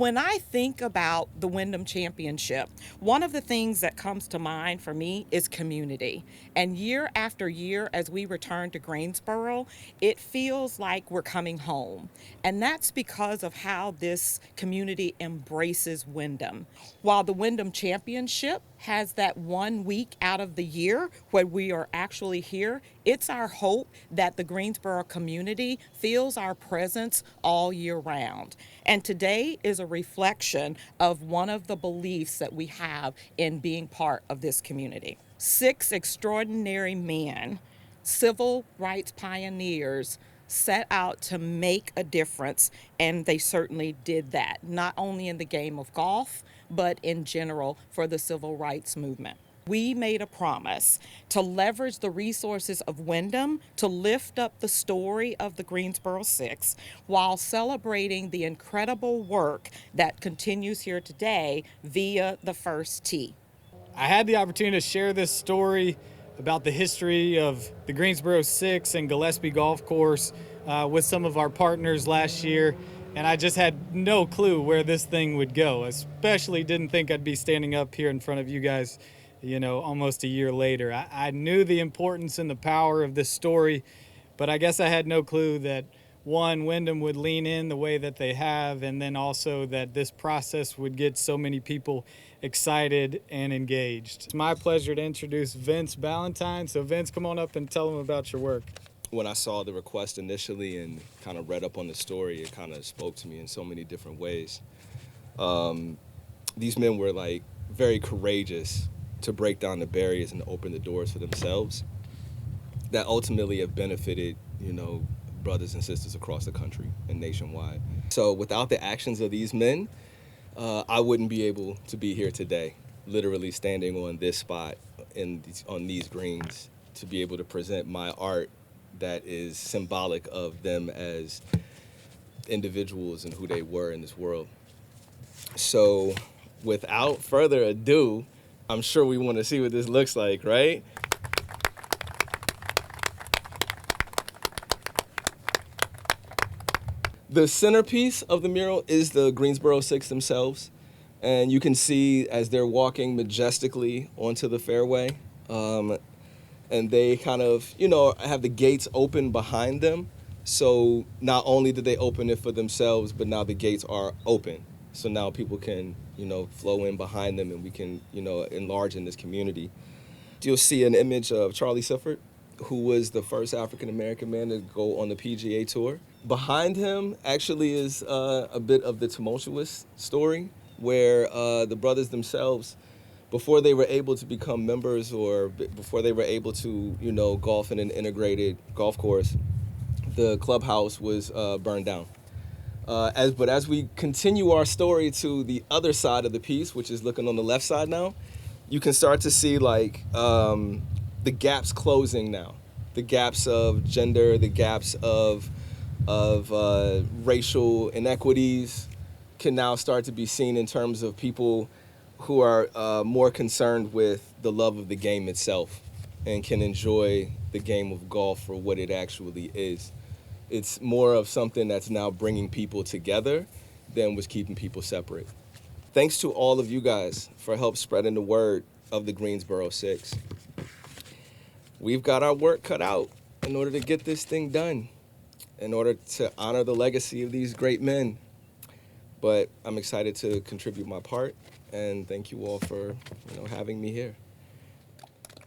When I think about the Wyndham Championship, one of the things that comes to mind for me is community. And year after year, as we return to Greensboro, it feels like we're coming home. And that's because of how this community embraces Wyndham. While the Wyndham Championship has that 1 week out of the year where we are actually here, it's our hope that the Greensboro community feels our presence all year round. And today is a reflection of one of the beliefs that we have in being part of this community. 6 extraordinary men, civil rights pioneers, set out to make a difference, and they certainly did that, not only in the game of golf, but in general for the civil rights movement. We made a promise to leverage the resources of Wyndham to lift up the story of the Greensboro Six while celebrating the incredible work that continues here today via the first tee. I had the opportunity to share this story about the history of the Greensboro Six and Gillespie Golf Course with some of our partners last year, and I just had no clue where this thing would go. Especially didn't think I'd be standing up here in front of you guys, almost a year later. I knew the importance and the power of this story, but I guess I had no clue that one, Wyndham would lean in the way that they have, and then also that this process would get so many people excited and engaged. It's my pleasure to introduce Vince Ballantyne. So Vince, come on up and tell them about your work. When I saw the request initially and kind of read up on the story, it kind of spoke to me in so many different ways. These men were like very courageous to break down the barriers and open the doors for themselves that ultimately have benefited, brothers and sisters across the country and nationwide. So without the actions of these men, I wouldn't be able to be here today, literally standing on this spot on these greens to be able to present my art that is symbolic of them as individuals and who they were in this world. So without further ado, I'm sure we want to see what this looks like, right? The centerpiece of the mural is the Greensboro Six themselves. And you can see as they're walking majestically onto the fairway. And they kind of, have the gates open behind them. So not only did they open it for themselves, but now the gates are open. So now people can, flow in behind them and we can, enlarge in this community. You'll see an image of Charlie Sifford, who was the first African-American man to go on the PGA Tour. Behind him actually is a bit of the tumultuous story where the brothers themselves, before they were able to become members or before they were able to, golf in an integrated golf course, the clubhouse was burned down. But as we continue our story to the other side of the piece, which is looking on the left side now, you can start to see the gaps closing now. The gaps of gender, the gaps of racial inequities can now start to be seen in terms of people who are more concerned with the love of the game itself and can enjoy the game of golf for what it actually is. It's more of something that's now bringing people together than was keeping people separate. Thanks to all of you guys for help spreading the word of the Greensboro Six. We've got our work cut out in order to get this thing done, in order to honor the legacy of these great men. But I'm excited to contribute my part, and thank you all for having me here.